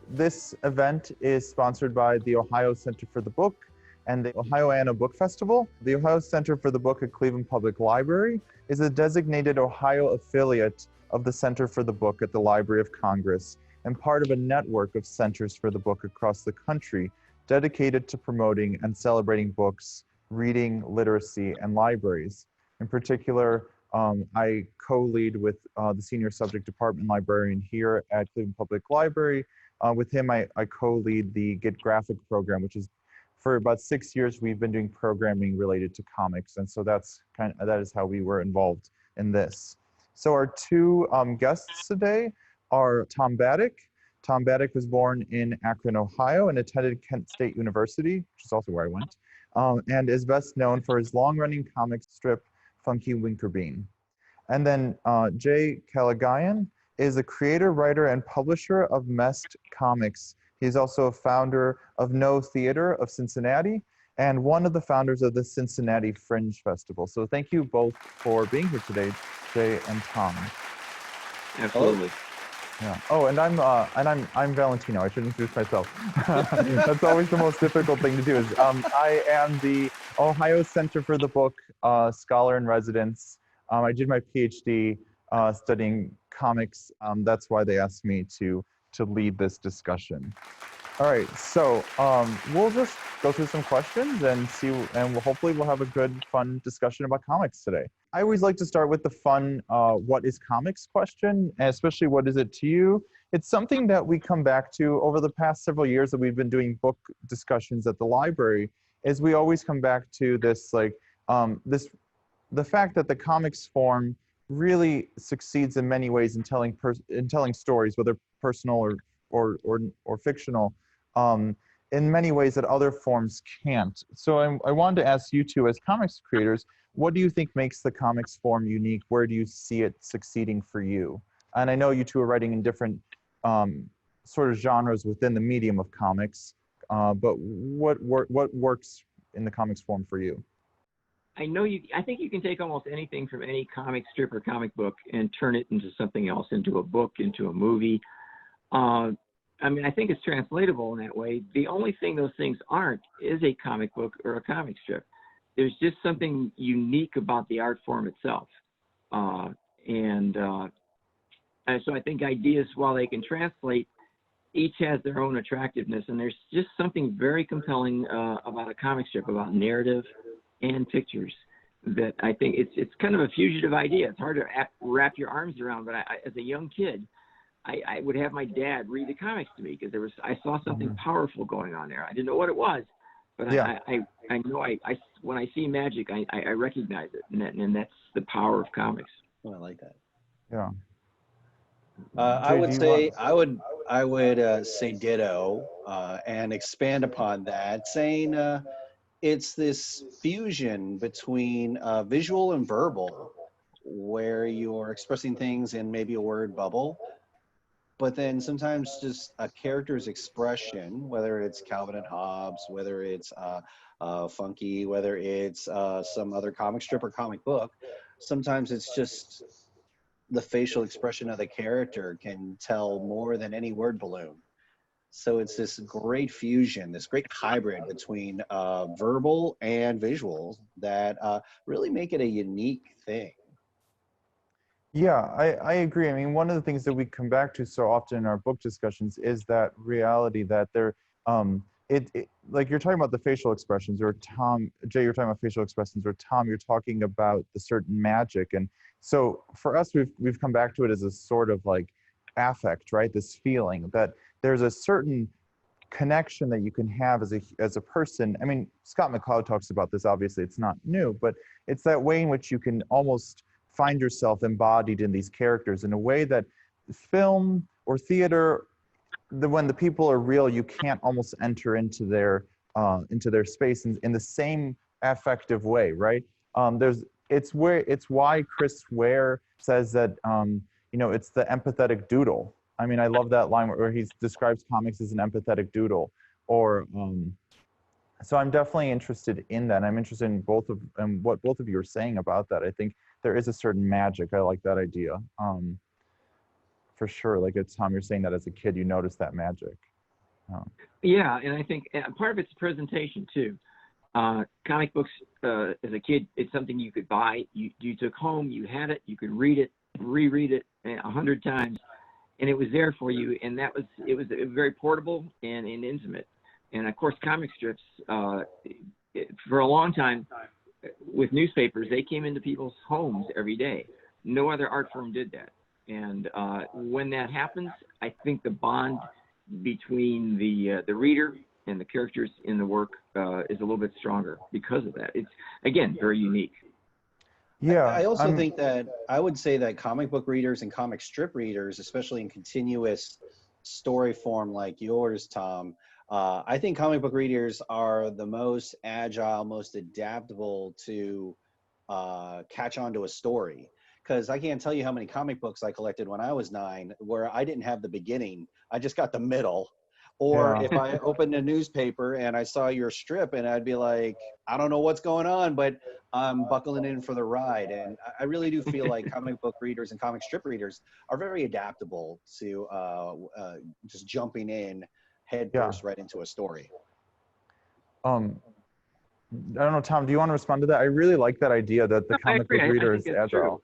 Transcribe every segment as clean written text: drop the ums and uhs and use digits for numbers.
This event is sponsored by the Ohio Center for the Book and the Ohioana Book Festival. The Ohio Center for the Book at Cleveland Public Library is a designated Ohio affiliate of the Center for the Book at the Library of Congress and part of a network of centers for the book across the country dedicated to promoting and celebrating books, reading, literacy, and libraries. In particular, I co-lead with the Senior Subject Department Librarian here at Cleveland Public Library. With him, I co-lead the Get Graphic program, which is for about 6 years, we've been doing programming related to comics. And so that is how we were involved in this. So our two guests today are Tom Baddick. Tom Baddick was born in Akron, Ohio, and attended Kent State University, which is also where I went, and is best known for his long-running comic strip, Funky Winkerbean. And then Jay Callaghan is a creator, writer, and publisher of Mest Comics. He's also a founder of No Theater of Cincinnati and one of the founders of the Cincinnati Fringe Festival. So thank you both for being here today, Jay and Tom. Absolutely. Yeah. Oh, and I'm Valentino. I should introduce myself. That's always the most difficult thing to do. Is I am the Ohio Center for the Book scholar in residence. I did my PhD studying comics. That's why they asked me to lead this discussion. All right, so we'll just go through some questions and see, and hopefully we'll have a good, fun discussion about comics today. I always like to start with the fun, what is comics question, and especially what is it to you? It's something that we come back to over the past several years that we've been doing book discussions at the library, is we always come back to this, like, the fact that the comics form really succeeds in many ways in telling stories, whether personal or fictional, in many ways that other forms can't. So I wanted to ask you two, as comics creators, what do you think makes the comics form unique? Where do you see it succeeding for you? And I know you two are writing in different sort of genres within the medium of comics, but what works in the comics form for you? I think you can take almost anything from any comic strip or comic book and turn it into something else, into a book, into a movie. I mean, I think it's translatable in that way. The only thing those things aren't is a comic book or a comic strip. There's just something unique about the art form itself. And so I think ideas, while they can translate, each has their own attractiveness. And there's just something very compelling about a comic strip, about narrative and pictures, that I think it's kind of a fugitive idea. It's hard to wrap your arms around, but as a young kid, I would have my dad read the comics to me because I saw something powerful going on there. I didn't know what it was, but yeah. I know when I see magic, I recognize it, and that's the power of comics. Oh, I like that. Yeah. I would say ditto, and expand upon that, saying it's this fusion between visual and verbal, where you're expressing things in maybe a word bubble, but then sometimes just a character's expression, whether it's Calvin and Hobbes, whether it's Funky, whether it's some other comic strip or comic book, sometimes it's just the facial expression of the character can tell more than any word balloon. So it's this great fusion, this great hybrid between verbal and visual that really make it a unique thing. Yeah, I agree. I mean, one of the things that we come back to so often in our book discussions is that reality that there, like you're talking about the facial expressions, or Jay, you're talking about facial expressions, or Tom, you're talking about the certain magic. And so for us, we've come back to it as a sort of like affect, right? This feeling that there's a certain connection that you can have as a person. I mean, Scott McCloud talks about this, obviously it's not new, but it's that way in which you can almost find yourself embodied in these characters in a way that film or theater, when the people are real, you can't almost enter into their space in the same affective way, right? It's why Chris Ware says that it's the empathetic doodle. I mean, I love that line where he describes comics as an empathetic doodle, or so I'm definitely interested in that. I'm interested in what both of you are saying about that. I think there is a certain magic. I like that idea. For sure. Like it's Tom, you're saying that as a kid, you noticed that magic. Yeah, and I think part of it's presentation too. Comic books, as a kid, it's something you could buy. You took home, you had it, you could read it, reread it 100 times, and it was there for you. And it was very portable and intimate. And of course, comic strips, for a long time, with newspapers, they came into people's homes every day. No other art form did that. And when that happens, I think the bond between the reader and the characters in the work is a little bit stronger because of that. It's, again, very unique. Yeah. I also think that I would say that comic book readers and comic strip readers, especially in continuous story form like yours, Tom, I think comic book readers are the most agile, most adaptable to catch on to a story. Because I can't tell you how many comic books I collected when I was 9 where I didn't have the beginning, I just got the middle. Or if I opened a newspaper and I saw your strip, and I'd be like, I don't know what's going on, but I'm buckling in for the ride. And I really do feel like comic book readers and comic strip readers are very adaptable to just jumping in head first right into a story. I don't know, Tom, do you want to respond to that? I really like that idea that the comic book reader is agile.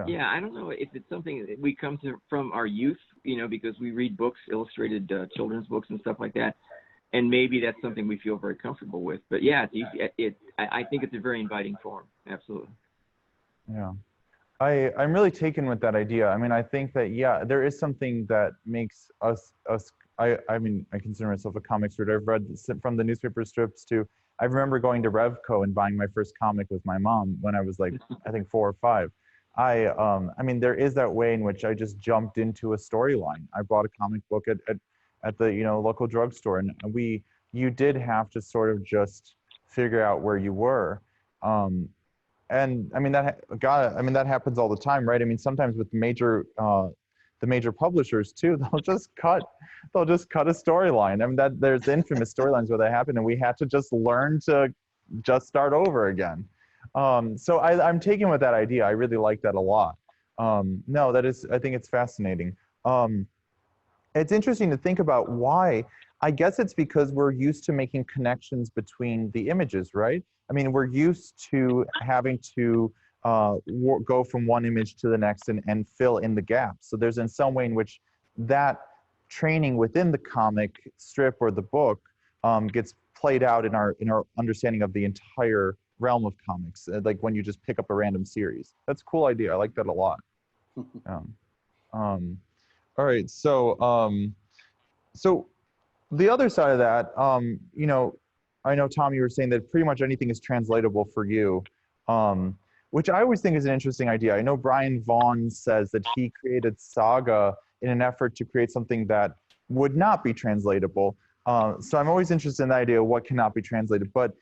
Yeah, I don't know if it's something that we come to from our youth, because we read books, illustrated children's books and stuff like that, and maybe that's something we feel very comfortable with. But yeah, I think it's a very inviting form. Absolutely. Yeah, I'm really taken with that idea. I mean, I think that there is something that makes us. I mean, I consider myself a comics reader. I've read from the newspaper strips to. I remember going to Revco and buying my first comic with my mom when I was like, I think 4 or 5. I mean, there is that way in which I just jumped into a storyline. I bought a comic book at the local drugstore, and you did have to sort of just figure out where you were, and I mean that happens all the time, right? I mean, sometimes with the major publishers too, they'll just cut a storyline. I mean, that there's infamous storylines where that happened, and we had to just learn to just start over again. So I'm taken with that idea. I really like that a lot. No, I think it's fascinating. It's interesting to think about why. I guess it's because we're used to making connections between the images, right? I mean, we're used to having to go from one image to the next and fill in the gaps. So there's in some way in which that training within the comic strip or the book gets played out in our understanding of the entire realm of comics, like when you just pick up a random series. That's a cool idea. I like that a lot. All right, so the other side of that, I know, Tom, you were saying that pretty much anything is translatable for you, which I always think is an interesting idea. I know Brian Vaughan says that he created Saga in an effort to create something that would not be translatable. So I'm always interested in the idea of what cannot be translated. But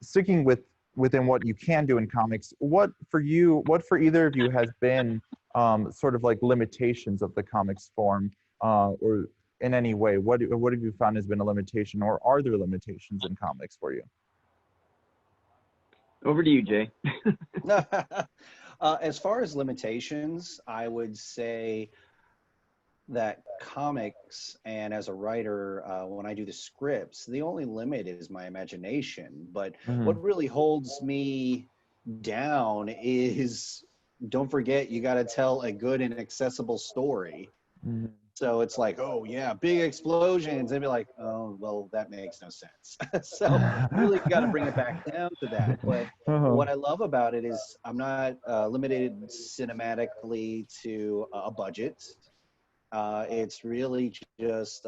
sticking within what you can do in comics, what for either of you has been sort of like limitations of the comics form, or in any way, what have you found has been a limitation, or are there limitations in comics for you? Over to you, Jay. As far as limitations, I would say that comics, and as a writer, when I do the scripts, the only limit is my imagination. But what really holds me down is, don't forget, you got to tell a good and accessible story. So it's like, oh yeah, big explosions. They'd be like, oh, well, that makes no sense. So really got to bring it back down to that. But what I love about it is I'm not limited cinematically to a budget. It's really just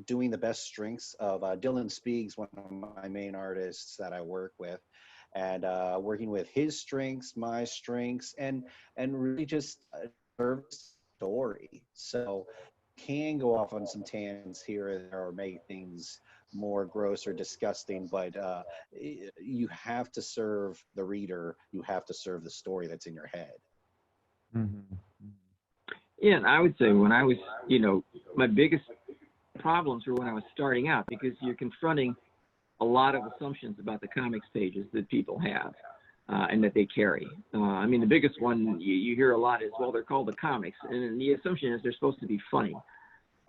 doing the best strengths of Dylan Speaks, one of my main artists that I work with, and working with his strengths, my strengths, and really just serve the story. So can go off on some tangents here or there or make things more gross or disgusting, but you have to serve the reader. You have to serve the story that's in your head. Yeah, and I would say when I was, my biggest problems were when I was starting out, because you're confronting a lot of assumptions about the comics pages that people have and that they carry. I mean, the biggest one you hear a lot is, well, they're called the comics, and the assumption is they're supposed to be funny.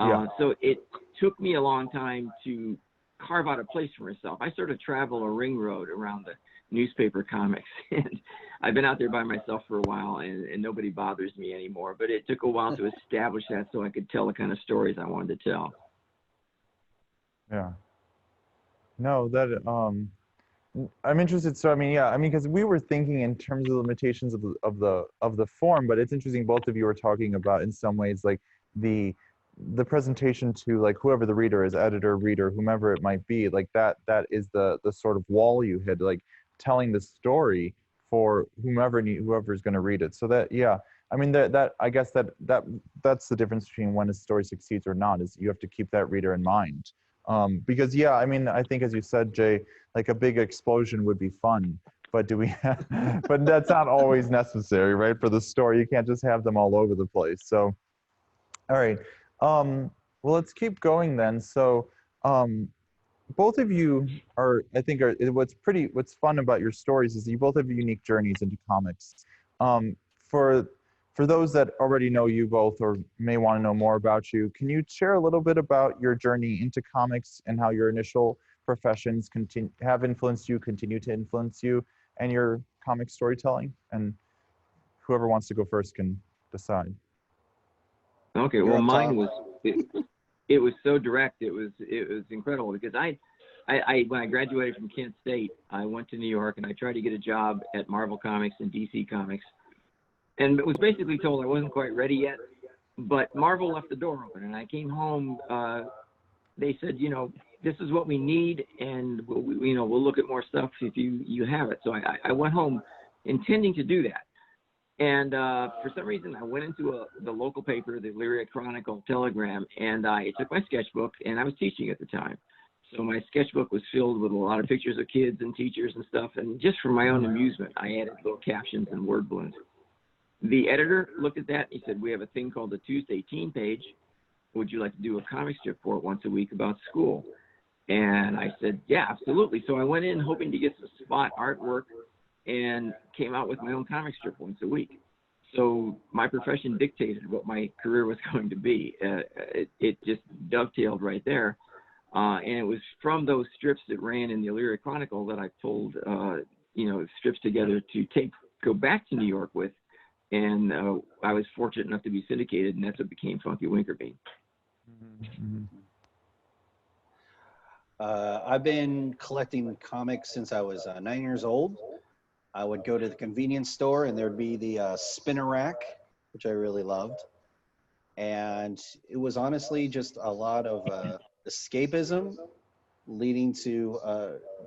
Yeah. So it took me a long time to carve out a place for myself. I sort of travel a ring road around the newspaper comics, and I've been out there by myself for a while, and nobody bothers me anymore. But it took a while to establish that so I could tell the kind of stories I wanted to tell. Yeah. No, that I'm interested. So I mean, yeah, I mean, because we were thinking in terms of the limitations of the form, but it's interesting. Both of you were talking about in some ways like the the presentation to like whoever the reader is, editor, reader, whomever it might be. Like that is the sort of wall you hit, like telling the story for whoever's going to read it. So that yeah, I mean that I guess that's the difference between when a story succeeds or not. Is you have to keep that reader in mind. Because yeah, I mean, I think as you said, Jay, like a big explosion would be fun, but do we but that's not always necessary, right? For the story, you can't just have them all over the place. So all right, well, let's keep going then. So um, both of you are, I think, what's fun about your stories is you both have unique journeys into comics. um, for for those that already know you both or may want to know more about you, can you share a little bit about your journey into comics and how your initial professions have influenced you, continue to influence you, and your comic storytelling? And whoever wants to go first can decide. Okay, You're well, up, mine Tom. was it was so direct. It was incredible because I when I graduated from Kent State, I went to New York and I tried to get a job at Marvel Comics and DC Comics, and it was basically told I wasn't quite ready yet. But Marvel left the door open, and I came home. They said, this is what we need, and we'll look at more stuff if you have it. So I went home intending to do that. And for some reason, I went into the local paper, the Elyria Chronicle Telegram, and I took my sketchbook, and I was teaching at the time. So my sketchbook was filled with a lot of pictures of kids and teachers and stuff. And just for my own amusement, I added little captions and word balloons. The editor looked at that. He said, we have a thing called the Tuesday Teen page. Would you like to do a comic strip for it once a week about school? And I said, yeah, absolutely. So I went in hoping to get some spot artwork and came out with my own comic strip once a week. So my profession dictated what my career was going to be. It just dovetailed right there. And it was from those strips that ran in the Elyria Chronicle that I pulled, strips together to go back to New York with. And I was fortunate enough to be syndicated, and that's what became Funky Winkerbean. Mm-hmm. I've been collecting comics since I was 9 years old. I would go to the convenience store and there'd be the spinner rack, which I really loved. And it was honestly just a lot of escapism leading to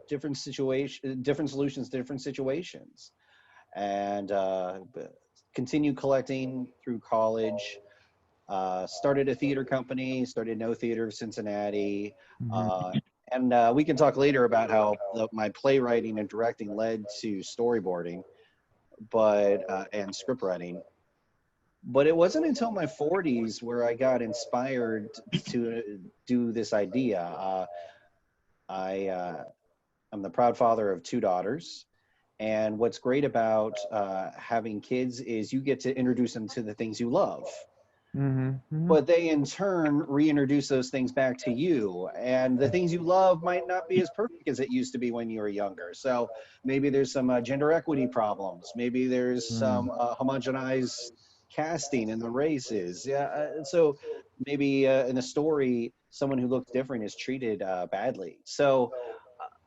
different solutions, different situations. And continued collecting through college. Started a theater company, started No Theater of Cincinnati. And we can talk later about how my playwriting and directing led to storyboarding, and script writing. But it wasn't until my 40s where I got inspired to do this idea. I'm the proud father of 2 daughters. And what's great about having kids is you get to introduce them to the things you love. But they in turn reintroduce those things back to you, and the things you love might not be as perfect as it used to be when you were younger. So maybe there's some gender equity problems, maybe there's some homogenized casting in the races, so maybe in a story someone who looks different is treated badly. So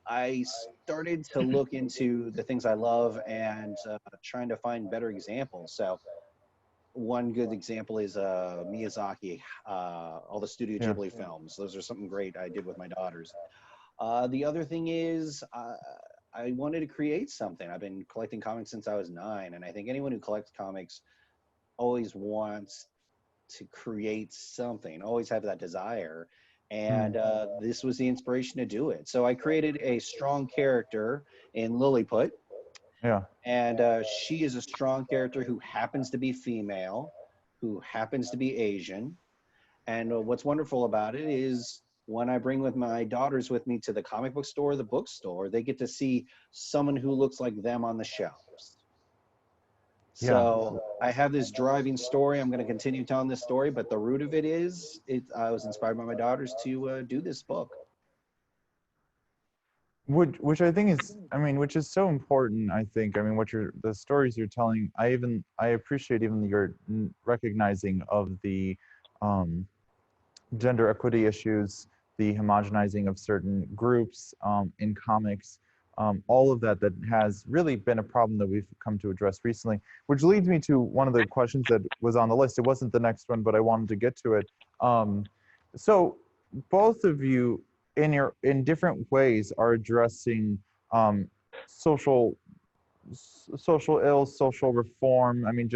I started to look into the things I love and trying to find better examples. So one good example is Miyazaki, all the Studio Ghibli films. Those are something great I did with my daughters. The other thing is I wanted to create something. I've been collecting comics since I was 9, and I think anyone who collects comics always wants to create something, always have that desire. And this was the inspiration to do it. So I created a strong character in Lilliput. Yeah. And she is a strong character who happens to be female, who happens to be Asian. And what's wonderful about it is when I bring with my daughters with me to the comic book store, or the bookstore, they get to see someone who looks like them on the shelves. Yeah. So I have this driving story. I'm going to continue telling this story, but the root of it is I was inspired by my daughters to do this book. Which I think is, I mean, which is so important, I think. I mean, the stories you're telling, I appreciate even your recognizing of the um, gender equity issues, the homogenizing of certain groups in comics, all of that has really been a problem that we've come to address recently, which leads me to one of the questions that was on the list. It wasn't the next one, but I wanted to get to it. So both of you in different ways are addressing um, social social ills, social reform. I mean,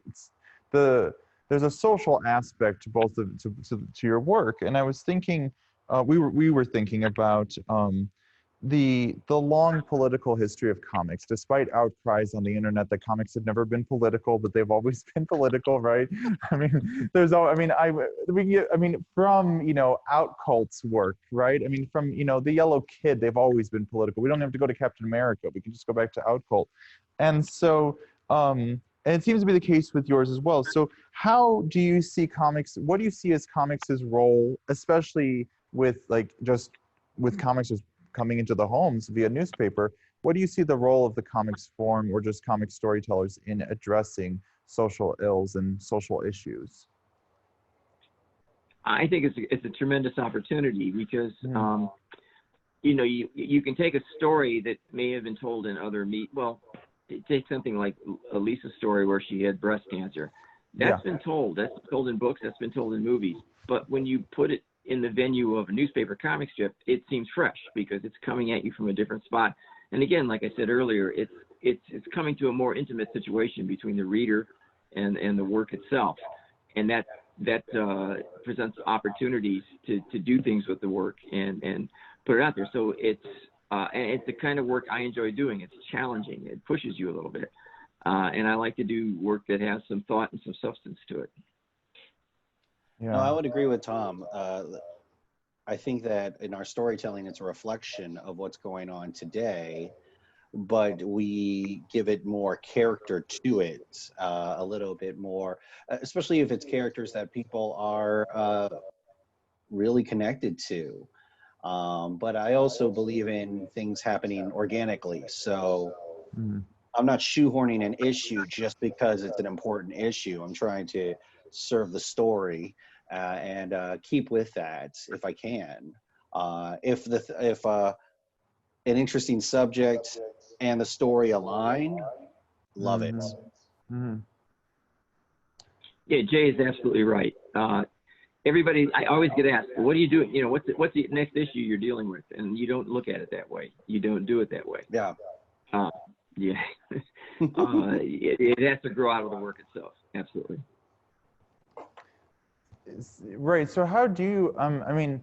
it's the there's a social aspect to both of to your work, and I was thinking, we were thinking about the long political history of comics. Despite outcries on the internet that comics have never been political, but they've always been political, right? I mean, there's all. I mean, I mean, from Outcult's work, right? I mean, from the Yellow Kid, they've always been political. We don't have to go to Captain America. We can just go back to Outcult, and so. And it seems to be the case with yours as well. So, how do you see comics? What do you see as comics' role, especially with with comics as coming into the homes via newspaper? What do you see the role of the comics form or just comic storytellers in addressing social ills and social issues? I think it's a tremendous opportunity because you can take a story that may have been told in other take something like Lisa's story where she had breast cancer. That's been told. That's been told in books. That's been told in movies. But when you put it in the venue of a newspaper comic strip, it seems fresh because it's coming at you from a different spot. And again, like I said earlier, it's coming to a more intimate situation between the reader and the work itself, and that presents opportunities to do things with the work and put it out there. So and it's the kind of work I enjoy doing. It's challenging. It pushes you a little bit. And I like to do work that has some thought and some substance to it. Yeah. No, I would agree with Tom. I think that in our storytelling, it's a reflection of what's going on today, but we give it more character to it, a little bit more, especially if it's characters that people are really connected to. But I also believe in things happening organically. So I'm not shoehorning an issue just because it's an important issue. I'm trying to serve the story and keep with that if I can. If an interesting subject and the story align, love it. Yeah, Jay is absolutely right. Everybody, I always get asked, what are you doing? What's the next issue you're dealing with? And you don't look at it that way. You don't do it that way. Yeah. Yeah. It has to grow out of the work itself. Absolutely. Right. So how do you, I mean,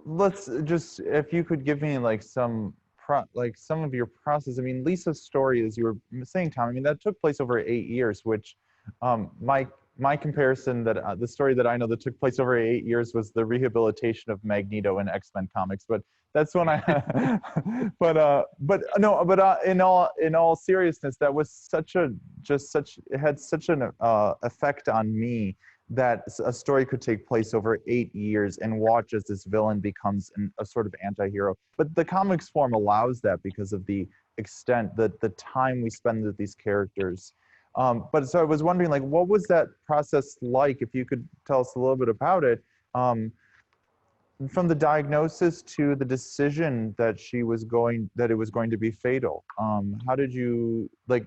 let's just, if you could give me some of your process. I mean, Lisa's story, as you were saying, Tom, I mean, that took place over 8 years, which my comparison that the story that I know that took place over 8 years was the rehabilitation of Magneto in X-Men comics. But that's when I, in all seriousness, that was it had such an effect on me that a story could take place over 8 years and watch as this villain becomes a sort of anti-hero. But the comics form allows that because of the extent, the time we spend with these characters. But so I was wondering, what was that process like? If you could tell us a little bit about it, from the diagnosis to the decision that it was going to be fatal. How did you it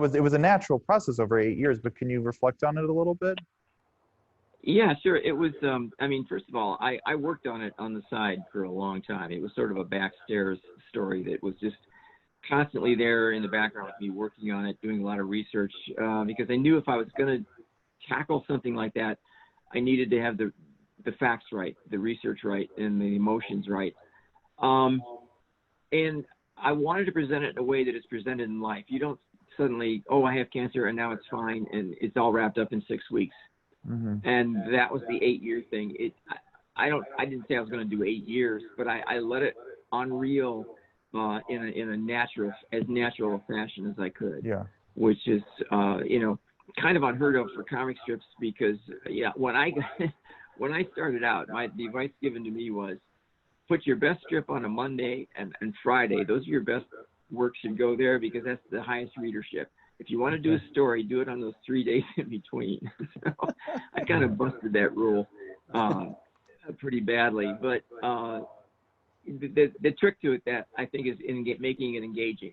was a natural process over 8 years, but can you reflect on it a little bit? Yeah, sure. It was, I mean, first of all, I worked on it on the side for a long time. It was sort of a backstairs story that was just constantly there in the background with me, working on it, doing a lot of research, because I knew if I was going to tackle something like that, I needed to have the facts right, the research right, and the emotions right. And I wanted to present it in a way that is presented in life. You don't suddenly, oh, I have cancer and now it's fine and it's all wrapped up in 6 weeks. Mm-hmm. And that was the 8-year thing. I didn't say I was going to do 8 years, but I let it unreal in a natural fashion as I could. Yeah. which is, kind of unheard of for comic strips because, when I when I started out, the advice given to me was put your best strip on a Monday and Friday. Those are your best work should go there because that's the highest readership. If you want to do a story, do it on those 3 days in between. So I kind of busted that rule pretty badly. But the trick to it that I think is in making it engaging.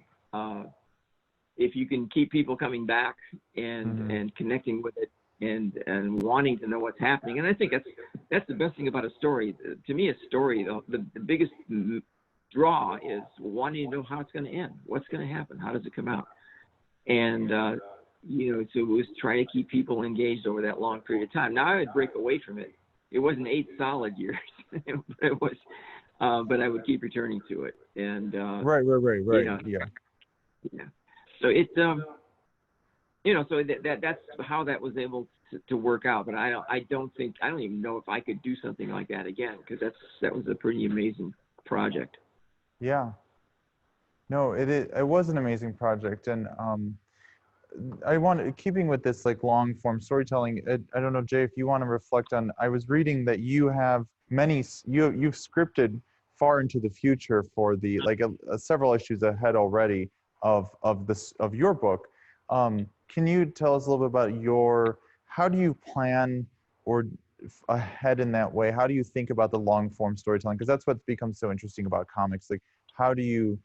If you can keep people coming back and connecting with it and wanting to know what's happening, and I think that's the best thing about a story. To me, a story, the biggest draw is wanting to know how it's going to end, what's going to happen, how does it come out, and so it was trying to keep people engaged over that long period of time. Now I would break away from it. It wasn't 8 solid years, it was, but I would keep returning to it. And right. Yeah. So it's so that's how that was able to work out. But I don't even know if I could do something like that again, because that was a pretty amazing project. Yeah. No, it was an amazing project, and keeping with this like long form storytelling. I don't know, Jay, if you want to reflect on. I was reading that you have you've scripted far into the future for the several issues ahead already of your book. Can you tell us a little bit about how do you plan or ahead in that way? How do you think about the long form storytelling? Because that's what becomes so interesting about comics. Like, how do you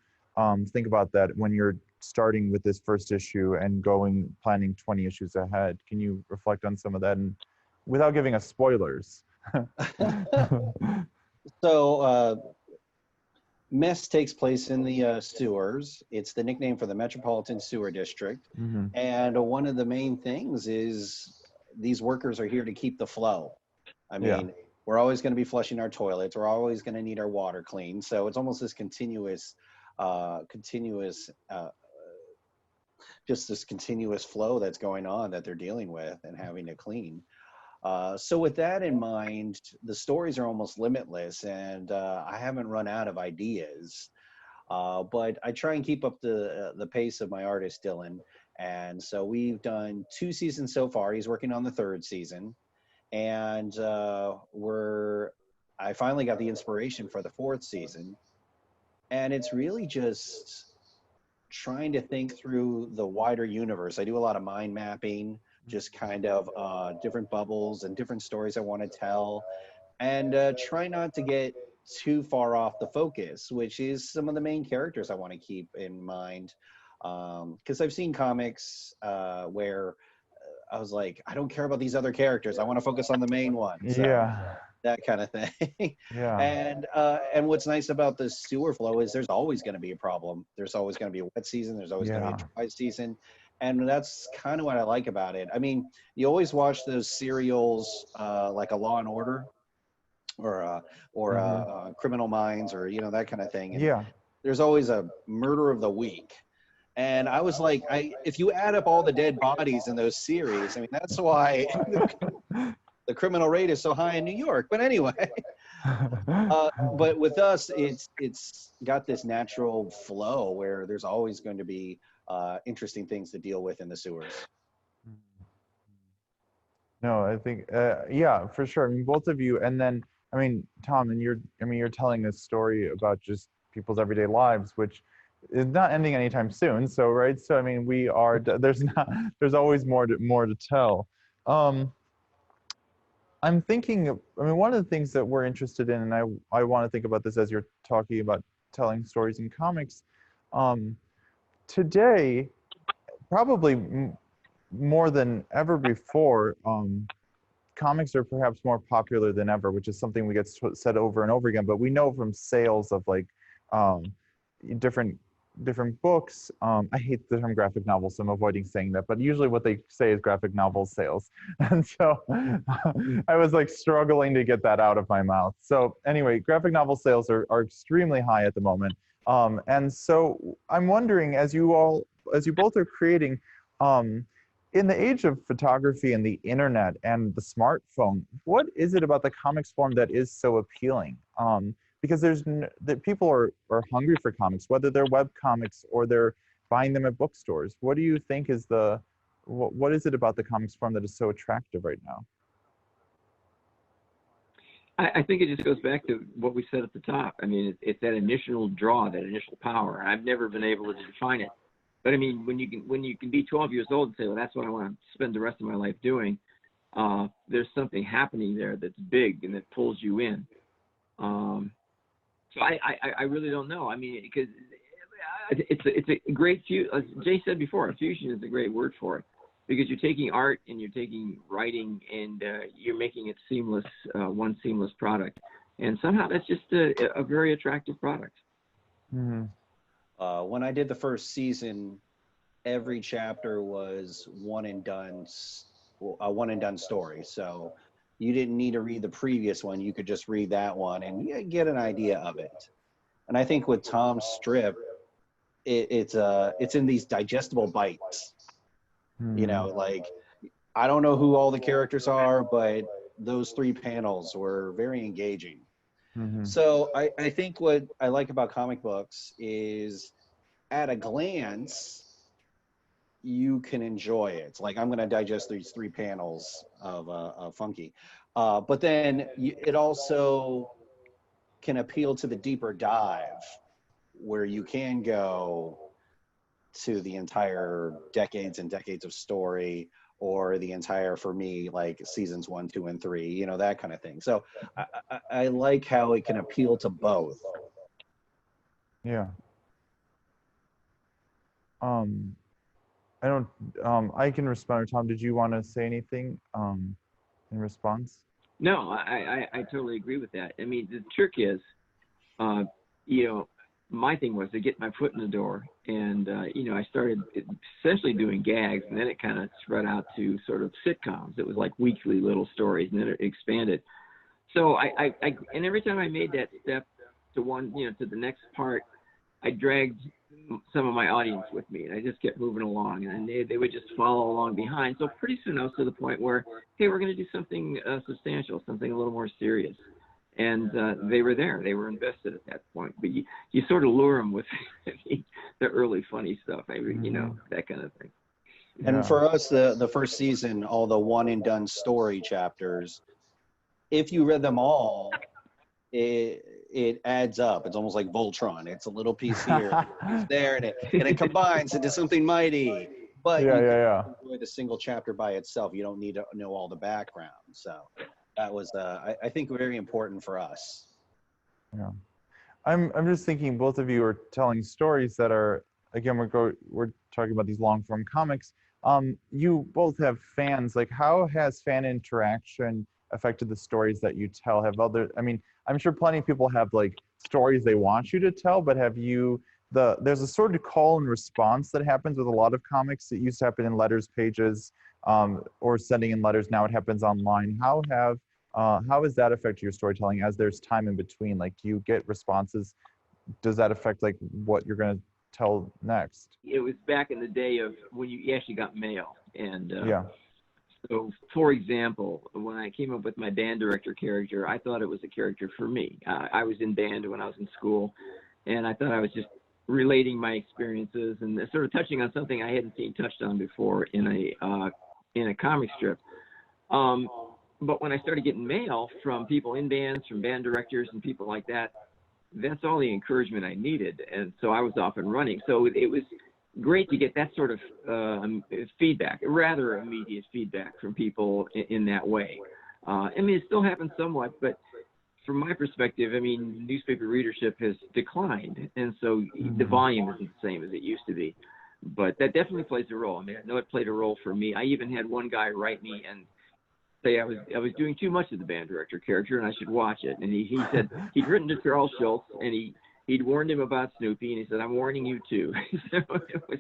think about that when you're starting with this first issue and planning 20 issues ahead? Can you reflect on some of that and without giving us spoilers? So Mess takes place in the sewers. It's the nickname for the Metropolitan Sewer District. Mm-hmm. And one of the main things is these workers are here to keep the flow. I mean, we're always going to be flushing our toilets. We're always going to need our water cleaned. So it's almost this continuous flow that's going on that they're dealing with and having to clean. So with that in mind, the stories are almost limitless, and I haven't run out of ideas. But I try and keep up the pace of my artist, Dylan. And so we've done 2 seasons so far. He's working on the 3rd season. And I finally got the inspiration for the 4th season. And it's really just trying to think through the wider universe. I do a lot of mind mapping, just kind of different bubbles and different stories I want to tell, and try not to get too far off the focus, which is some of the main characters I want to keep in mind. Because I've seen comics where I was like, I don't care about these other characters. I want to focus on the main one. So, yeah. That kind of thing. Yeah. And what's nice about the sewer flow is there's always going to be a problem. There's always going to be a wet season. There's always going to be a dry season. And that's kind of what I like about it. I mean, you always watch those serials like a Law and Order or Criminal Minds or, that kind of thing. And there's always a murder of the week. And I was like, if you add up all the dead bodies in those series, I mean, that's why the criminal rate is so high in New York. But anyway, but with us, it's got this natural flow where there's always going to be interesting things to deal with in the sewers. No, I think, for sure. I mean, both of you, and then, I mean, Tom, and you're telling a story about just people's everyday lives, which is not ending anytime soon. So, right. So, I mean, there's always more to tell. I'm thinking, one of the things that we're interested in, and I want to think about this as you're talking about telling stories in comics, today, probably more than ever before, comics are perhaps more popular than ever, which is something we get said over and over again. But we know from sales of different books. I hate the term graphic novel, so I'm avoiding saying that. But usually, what they say is graphic novel sales, and so I was struggling to get that out of my mouth. So anyway, graphic novel sales are extremely high at the moment. And so I'm wondering, as you both are creating, in the age of photography and the internet and the smartphone, what is it about the comics form that is so appealing? Because people are hungry for comics, whether they're web comics or they're buying them at bookstores. What do you think is what is it about the comics form that is so attractive right now? I think it just goes back to what we said at the top. I mean, it's that initial draw, that initial power. I've never been able to define it, but I mean, when you can be 12 years old and say, well, that's what I want to spend the rest of my life doing. There's something happening there that's big and that pulls you in. So I really don't know. I mean, because it's a great as Jay said before, a fusion is a great word for it, because you're taking art and you're taking writing and you're making it seamless, one seamless product. And somehow that's just a very attractive product. Mm-hmm. When I did the first season, every chapter was a one and done story. So you didn't need to read the previous one. You could just read that one and get an idea of it. And I think with Tom's strip, it's in these digestible bites. Mm-hmm. You know, like, I don't know who all the characters are, but those 3 panels were very engaging. Mm-hmm. So I think what I like about comic books is, at a glance, you can enjoy it. Like, I'm going to digest these 3 panels of Funky. But then it also can appeal to the deeper dive, where you can go to the entire decades and decades of story, or the entire, for me, like seasons 1, 2, and 3, you know, that kind of thing. So I like how it can appeal to both. Yeah. I can respond. Tom, did you want to say anything in response? No, I totally agree with that. I mean, the trick is, you know, my thing was to get my foot in the door, and you know, I started essentially doing gags, and then it kind of spread out to sort of sitcoms. It was like weekly little stories, and then it expanded. So and every time I made that step to to the next part, I dragged some of my audience with me, and I just kept moving along, and they would just follow along behind. So pretty soon I was to the point where, hey, we're going to do something substantial, something a little more serious. And they were there. They were invested at that point. But you sort of lure them with the early funny stuff, you know, that kind of thing. And Yeah. for us, the first season, all the one and done story chapters, if you read them all, it adds up. It's almost like Voltron. It's a little piece here, it's there, and it combines into something mighty. But you can enjoy the single chapter by itself. You don't need to know all the background. So that was, I think, very important for us. Yeah, I'm just thinking, both of you are telling stories that are, again, we're talking about these long form comics. You both have fans. Like, how has fan interaction affected the stories that you tell? I mean, I'm sure plenty of people have like stories they want you to tell, but there's a sort of call and response that happens with a lot of comics. It used to happen in letters pages, or sending in letters. Now it happens online. How has that affected your storytelling as there's time in between? Like, do you get responses? Does that affect like what you're going to tell next? It was back in the day of when you actually got mail. And yeah. So, for example, when I came up with my band director character, I thought it was a character for me. I was in band when I was in school, and I thought I was just relating my experiences and sort of touching on something I hadn't seen touched on before in a comic strip. But when I started getting mail from people in bands, from band directors and people like that, that's all the encouragement I needed. And so I was off and running. So it was great to get that sort of feedback, rather immediate feedback from people in that way. I mean, it still happens somewhat, but from my perspective, I mean, newspaper readership has declined, and so the volume isn't the same as it used to be. But that definitely plays a role. I mean, I know it played a role for me. I even had one guy write me and say I was doing too much of the band director character and I should watch it. And he said he'd written to Charles Schulz, and he'd warned him about Snoopy, and he said, "I'm warning you too." So it was,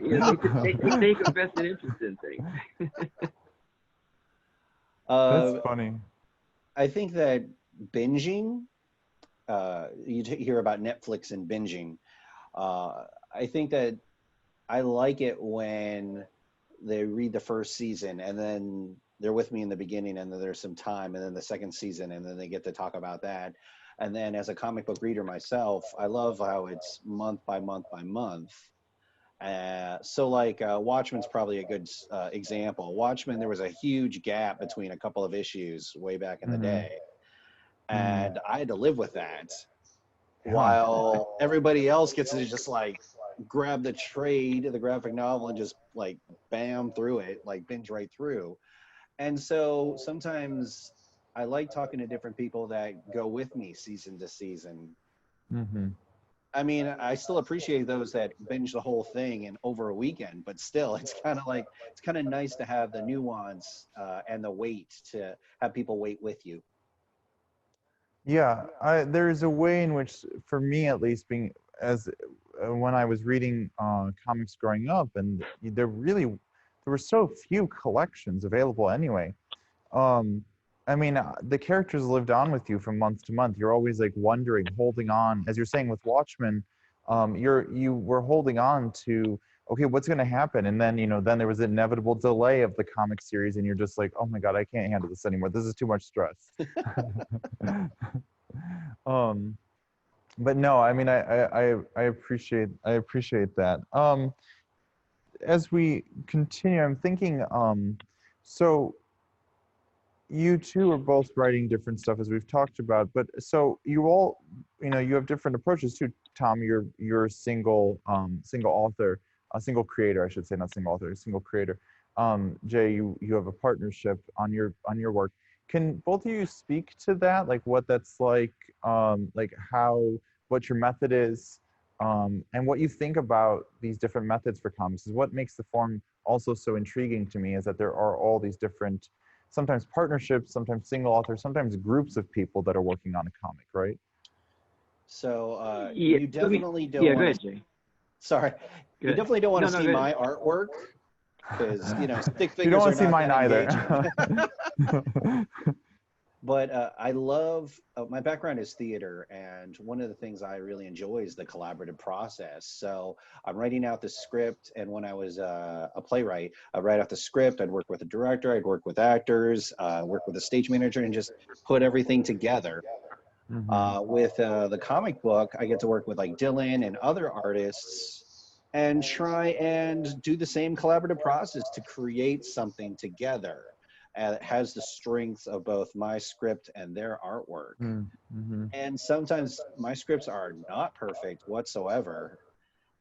you know, they take a vested interest in things. That's funny. I think that binging, you hear about Netflix and binging. I think that I like it when they read the first season and then they're with me in the beginning, and then there's some time, and then the second season, and then they get to talk about that. And then as a comic book reader myself, I love how it's month by month by month. So like Watchmen's probably a good example. Watchmen, there was a huge gap between a couple of issues way back in the Mm-hmm. day, and I had to live with that, Yeah. while everybody else gets to just like grab the trade, the graphic novel, and just like bam through it, like binge right through. And so sometimes I like talking to different people that go with me season to season. Mm-hmm. I mean, I still appreciate those that binge the whole thing in over a weekend, but still, it's kind of like, it's kind of nice to have the nuance and the wait, to have people wait with you. Yeah, there's a way in which, for me at least, being as when I was reading comics growing up, and there were so few collections available anyway. Um, I mean, the characters lived on with you from month to month. You're always like wondering, holding on, as you're saying with Watchmen. You were holding on to, okay, what's going to happen, and then then there was the inevitable delay of the comic series, and you're just like, oh my God, I can't handle this anymore. This is too much stress. um, but no, I mean, I appreciate that. As we continue, I'm thinking, so you two are both writing different stuff as we've talked about, but so you all, you have different approaches too. Tom, you're a single author, a single creator, I should say, not single author, a single creator. Jay, you have a partnership on your work. Can both of you speak to that, like what that's like how, what your method is, and what you think about these different methods for comics? Is what makes the form also so intriguing to me, is that there are all these different, sometimes partnerships, sometimes single authors, sometimes groups of people that are working on a comic, right? So Yeah, you definitely don't yeah, go want ahead, to, Jay. sorry, Go you ahead. definitely don't want No, to no, see go ahead. my artwork, because stick You don't figures want are to see not mine that engaging. either. But I love, my background is theater, and one of the things I really enjoy is the collaborative process. So I'm writing out the script, and when I was a playwright, I'd write out the script, I'd work with a director, I'd work with actors, work with a stage manager, and just put everything together. Mm-hmm. With the comic book, I get to work with like Dylan and other artists and try and do the same collaborative process to create something together. And it has the strengths of both my script and their artwork. Mm-hmm. And sometimes my scripts are not perfect whatsoever.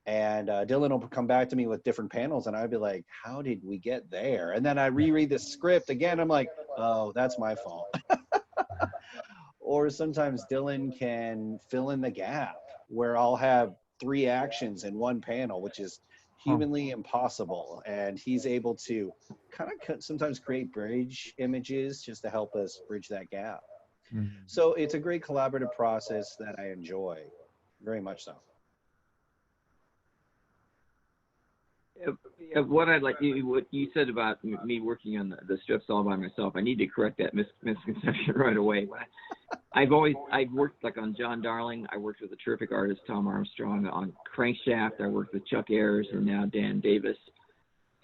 And Dylan will come back to me with different panels, and I'd be like, how did we get there? And then I reread the script again. I'm like, oh, that's my fault. Or sometimes Dylan can fill in the gap where I'll have 3 actions in one panel, which is Huh. humanly impossible. And he's able to kind of sometimes create bridge images just to help us bridge that gap. Mm-hmm. So it's a great collaborative process that I enjoy very much so. What I'd like what you said about me working on the strips all by myself, I need to correct that misconception right away. I've worked like on John Darling. I worked with a terrific artist, Tom Armstrong, on Crankshaft. I worked with Chuck Ayers and now Dan Davis.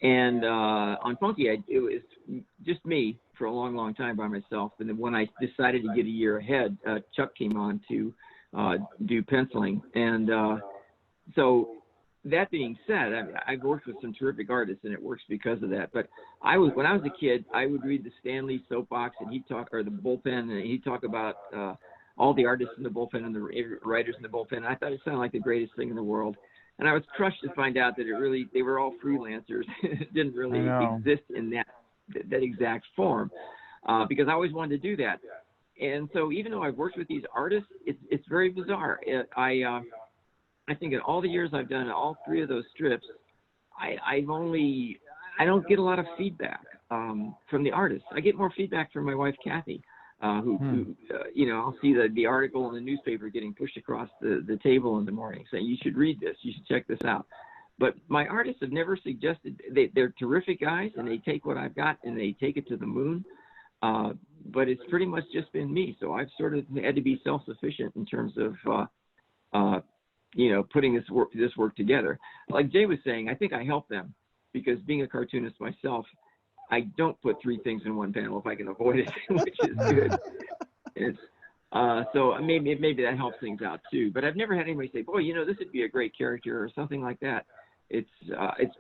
And on Funky, it was just me for a long, long time by myself. And then when I decided to get a year ahead, Chuck came on to do penciling. And so that being said, I've worked with some terrific artists, and it works because of that. But when I was a kid, I would read the Stan Lee soapbox, and or the bullpen, and he'd talk about all the artists in the bullpen and the writers in the bullpen. And I thought it sounded like the greatest thing in the world. And I was crushed to find out that they were all freelancers. It didn't really exist in that exact form, because I always wanted to do that. And so even though I've worked with these artists, it's very bizarre. I think in all the years I've done all 3 of those strips, I don't get a lot of feedback from the artists. I get more feedback from my wife, Kathy, who I'll see the article in the newspaper getting pushed across the table in the morning saying, you should read this, you should check this out. But my artists have never suggested, they're terrific guys, and they take what I've got and they take it to the moon. But it's pretty much just been me. So I've sort of had to be self-sufficient in terms of, putting this work together. Like Jay was saying, I think I help them because being a cartoonist myself, I don't put 3 things in one panel if I can avoid it, which is good. So maybe that helps things out too. But I've never had anybody say, boy, this would be a great character or something like that.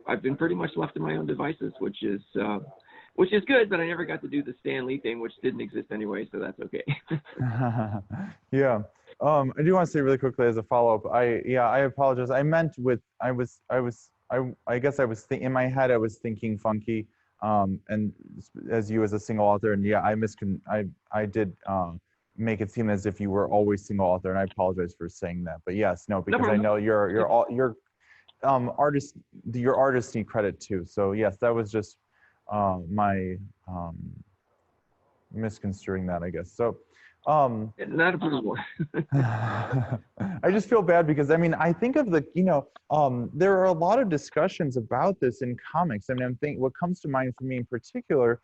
I've been pretty much left to my own devices, which is good. But I never got to do the Stan Lee thing, which didn't exist anyway, so that's okay. Yeah. I do want to say really quickly as a follow-up. I apologize. I meant with I guess I was in my head I was thinking Funky, and as you as a single author, and yeah, I did make it seem as if you were always single author, and I apologize for saying that. But yes, no, because I know your artists need credit too. So yes, that was just my misconstruing that, I guess. So not a problem. I just feel bad because I mean I think of there are a lot of discussions about this in comics. I mean I'm thinking what comes to mind for me in particular.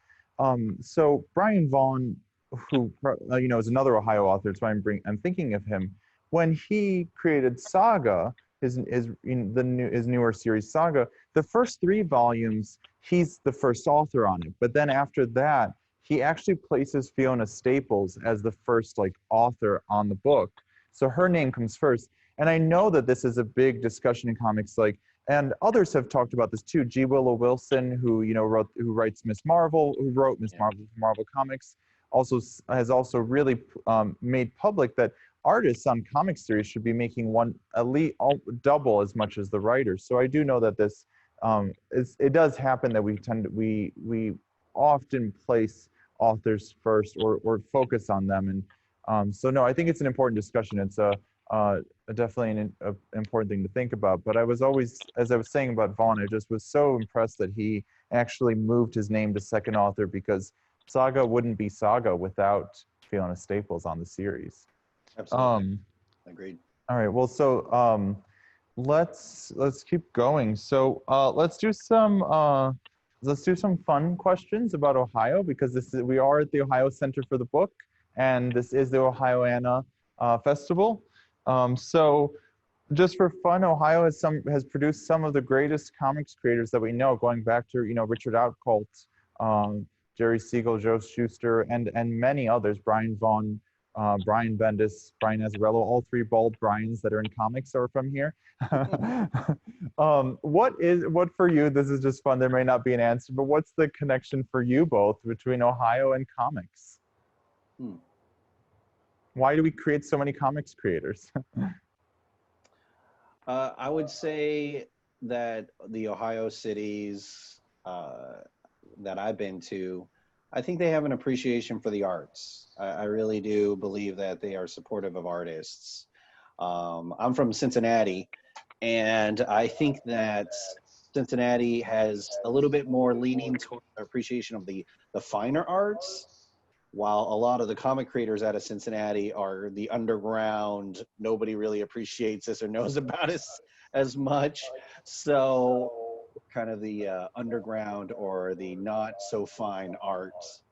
So Brian Vaughan, who is another Ohio author, so I'm thinking of him when he created Saga, his newer series Saga. The first 3 volumes, he's the first author on it, but then after that, he actually places Fiona Staples as the first author on the book. So her name comes first. And I know that this is a big discussion in comics, and others have talked about this too. G. Willow Wilson, who writes Miss Marvel, who wrote Miss Marvel for Marvel Comics, has also really made public that artists on comic series should be making at least double as much as the writers. So I do know that this it does happen that we often place authors first or focus on them, and so no, I think it's an important discussion. It's definitely an important thing to think about. But I was always, as I was saying about Vaughn, I just was so impressed that he actually moved his name to second author, because Saga wouldn't be Saga without Fiona Staples on the series. Absolutely. Agreed. All right, well, so let's keep going. So let's do some fun questions about Ohio, because we are at the Ohio Center for the Book, and this is the Ohioana Festival. So just for fun, Ohio has produced some of the greatest comics creators that we know, going back to Richard Outcault, Jerry Siegel, Joe Shuster, and many others. Brian Vaughan, Brian Bendis, Brian Azzarello, all 3 bald Brians that are in comics are from here. What for you, this is just fun, there may not be an answer, but what's the connection for you both between Ohio and comics? Why do we create so many comics creators? I would say that the Ohio cities that I've been to, I think they have an appreciation for the arts. I really do believe that they are supportive of artists. I'm from Cincinnati, and I think that Cincinnati has a little bit more leaning toward appreciation of the finer arts, while a lot of the comic creators out of Cincinnati are the underground, nobody really appreciates this or knows about us as much. So kind of the underground or the not so fine arts.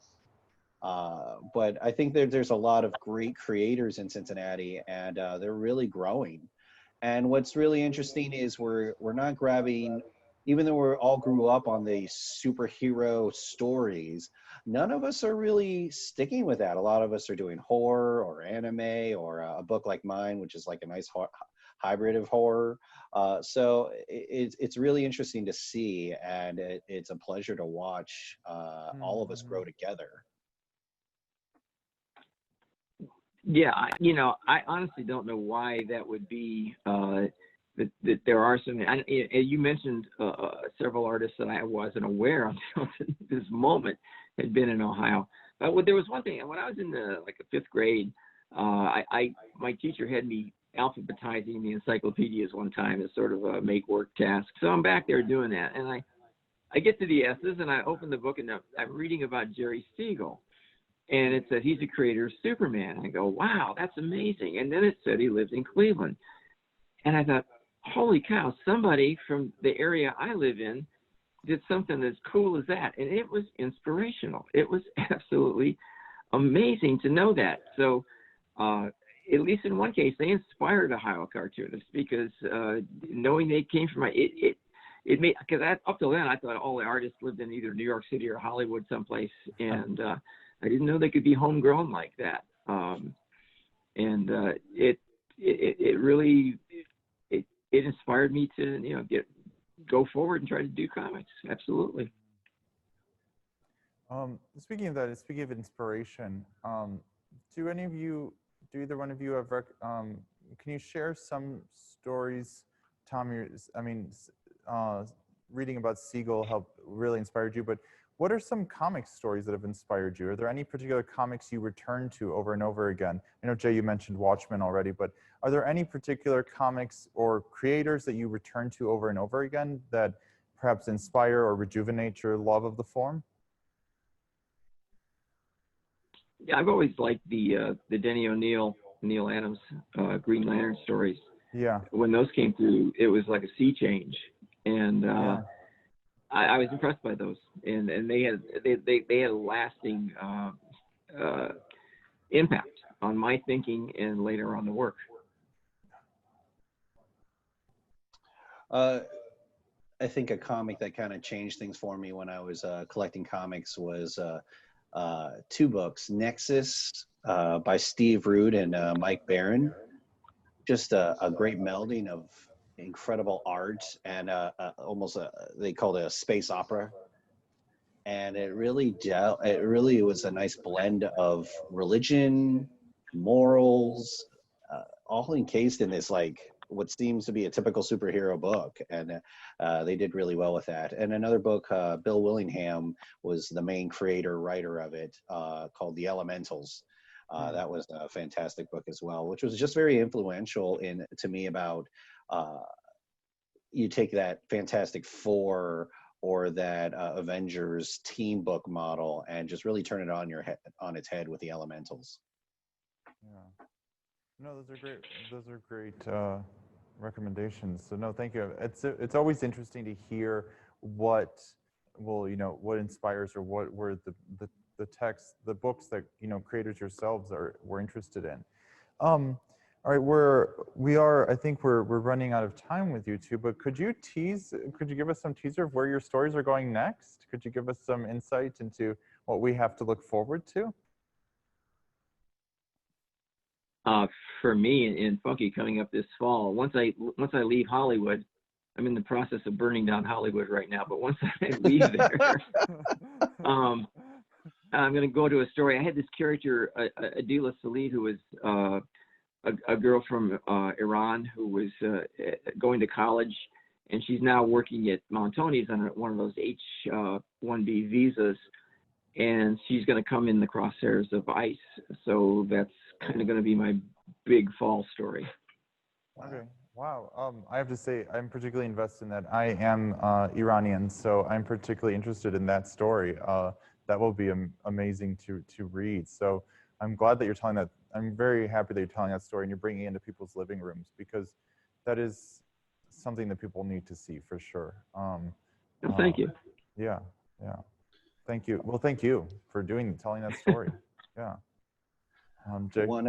But I think there's a lot of great creators in Cincinnati, and they're really growing. And what's really interesting is we're not grabbing, even though we all grew up on the superhero stories, none of us are really sticking with that. A lot of us are doing horror or anime, or a book like mine, which is like a nice hybrid of horror. So it's really interesting to see, and it's a pleasure to watch all of us grow together. Yeah, I honestly don't know why that would be. That there are some. You mentioned several artists that I wasn't aware until this moment had been in Ohio. But there was one thing when I was in the 5th grade. My teacher had me alphabetizing the encyclopedias one time as sort of a make work task. So I'm back there doing that, and I get to the S's, and I open the book, and I'm reading about Jerry Siegel. And it said he's the creator of Superman. I go, wow, that's amazing. And then it said he lives in Cleveland. And I thought, holy cow, somebody from the area I live in did something as cool as that. And it was inspirational. It was absolutely amazing to know that. So at least in one case, they inspired Ohio cartoonists, because knowing they came from it made, because up till then I thought all the artists lived in either New York City or Hollywood someplace. And I didn't know they could be homegrown like that. It really inspired me to, go forward and try to do comics. Absolutely. Speaking of that, speaking of inspiration, do either one of you have, can you share some stories, Tom? Reading about Siegel helped really inspired you, but what are some comic stories that have inspired you? Are there any particular comics you return to over and over again? I know, Jay, you mentioned Watchmen already, but are there any particular comics or creators that you return to over and over again that perhaps inspire or rejuvenate your love of the form? Yeah, I've always liked the Denny O'Neil, Neil Adams Green Lantern stories. Yeah. When those came through, it was like a sea change, and Yeah. I was impressed by those, and they had a lasting impact on my thinking and later on the work. I think a comic that kind of changed things for me when I was collecting comics was two books, Nexus by Steve Rude and Mike Barron. Just a great melding of incredible art and they called it a space opera. And it really was a nice blend of religion, morals, all encased in this, like, what seems to be a typical superhero book, and they did really well with that. And another book, Bill Willingham was the main writer of it, called The Elementals. That was a fantastic book as well, which was just very influential to me about you take that Fantastic Four or that Avengers team book model and just really turn it on its head with The Elementals. Yeah. No, those are great recommendations. So no, thank you. It's always interesting to hear what inspires or what were the texts, the books that creators yourselves were interested in. All right, I think we're running out of time with you two, but could you give us some teaser of where your stories are going next? Could you give us some insight into what we have to look forward to? For me in Funky coming up this fall, once I leave Hollywood, I'm in the process of burning down Hollywood right now, but once I leave there, I'm going to go to a story. I had this character, Adila Salih, who was a girl from Iran who was going to college, and she's now working at Montoni's on one of those H-1B visas, and she's going to come in the crosshairs of ICE. So that's kind of going to be my big fall story. Okay. Wow. I have to say, I'm particularly invested in that. I am Iranian, so I'm particularly interested in that story. That will be amazing to read. So I'm glad that you're telling that. I'm very happy that you're telling that story and you're bringing it into people's living rooms, because that is something that people need to see for sure. Thank you. Yeah. Thank you. Well, thank you for telling that story. Yeah. Jay? One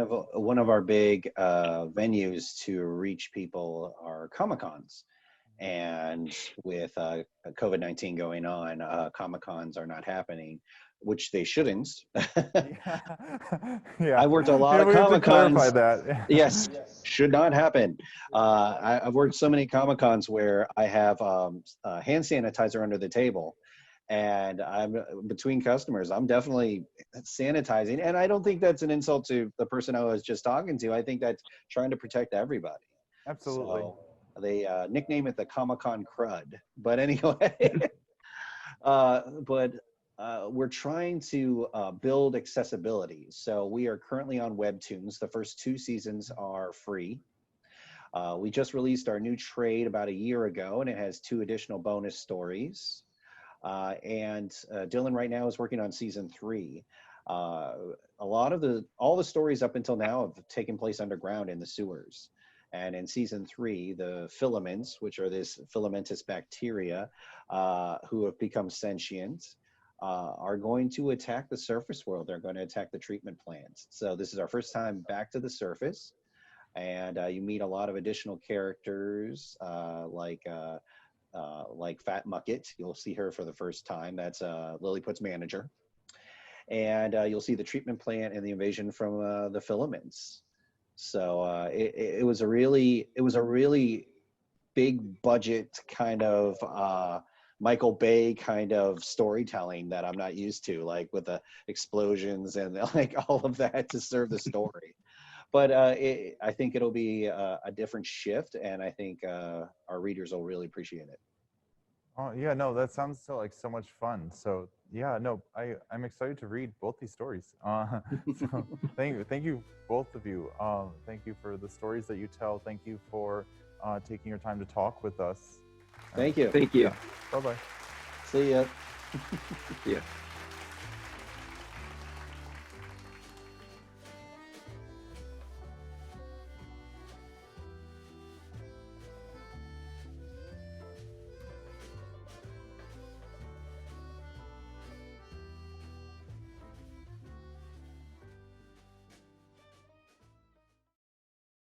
of our big venues to reach people are Comic-Cons, and with COVID-19 going on, Comic-Cons are not happening, which they shouldn't. Yeah. I worked a lot of Comic-Cons. Clarify that. Yes, should not happen. I've worked so many Comic-Cons where I have hand sanitizer under the table, and I'm between customers. I'm definitely sanitizing, and I don't think that's an insult to the person I was just talking to. I think that's trying to protect everybody. Absolutely. So they nickname it the Comic-Con crud. But anyway, we're trying to build accessibility. So we are currently on Webtoons. The first 2 seasons are free. We just released our new trade about a year ago, and it has 2 additional bonus stories. And Dylan right now is working on season 3. All the stories up until now have taken place underground in the sewers. And in season 3, the filaments, which are this filamentous bacteria who have become sentient, are going to attack the surface world. They're going to attack the treatment plants. So this is our first time back to the surface. And you meet a lot of additional characters like Fat Mucket. You'll see her for the first time. That's Lilliput's manager. And you'll see the treatment plant and the invasion from the filaments. So it was a really big budget kind of Michael Bay kind of storytelling that I'm not used to, like with the explosions and like all of that to serve the story. But I think it'll be a different shift, and I think our readers will really appreciate it. Oh yeah, no, that sounds so much fun. So yeah, no, I'm excited to read both these stories. So thank you both of you. Thank you for the stories that you tell. Thank you for taking your time to talk with us. Thank you. Thank you. Bye bye. See ya. Yeah.